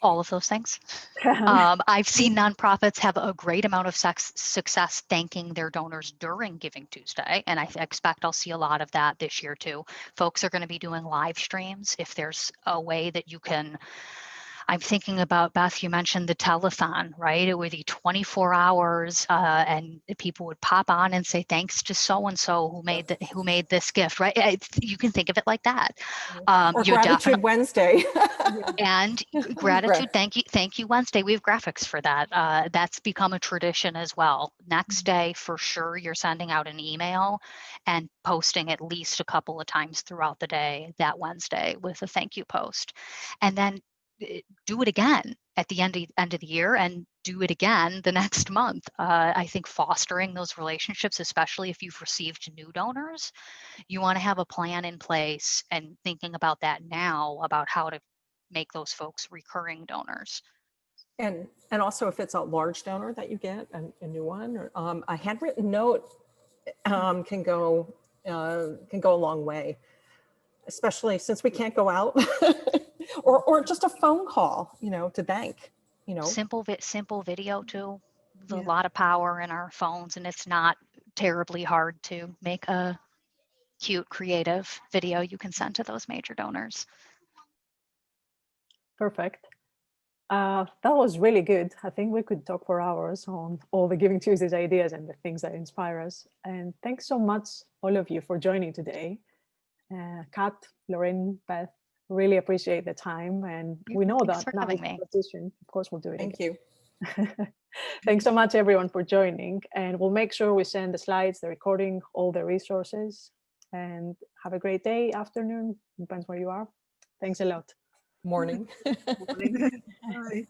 All of those things. I've seen nonprofits have a great amount of success thanking their donors during Giving Tuesday, and I expect I'll see a lot of that this year too. Folks are going to be doing live streams. If there's a way that you can, I'm thinking about, Beth, you mentioned the telethon, right? It would be 24 hours and people would pop on and say, thanks to so-and-so who made this gift, right? You can think of it like that. Or Gratitude Wednesday. And gratitude, thank you Wednesday. We have graphics for that. That's become a tradition as well. Next day, for sure, you're sending out an email and posting at least a couple of times throughout the day that Wednesday with a thank you post. And then do it again at the end of the year, and do it again the next month. I think fostering those relationships, especially if you've received new donors, you want to have a plan in place and thinking about that now, about how to make those folks recurring donors. And also, if it's a large donor that you get, a new one, or a handwritten note can go a long way, especially since we can't go out. or just a phone call, to thank, Simple video too. There's a lot of power in our phones, and it's not terribly hard to make a cute, creative video you can send to those major donors. Perfect. That was really good. I think we could talk for hours on all the Giving Tuesdays ideas and the things that inspire us. And thanks so much, all of you, for joining today. Kat, Lorraine, Beth, really appreciate the time. And we know that now is a competition. Of course, we'll do it again. Thank you. Thanks so much, everyone, for joining. And we'll make sure we send the slides, the recording, all the resources. And have a great day, afternoon, depends where you are. Thanks a lot. Morning. Bye.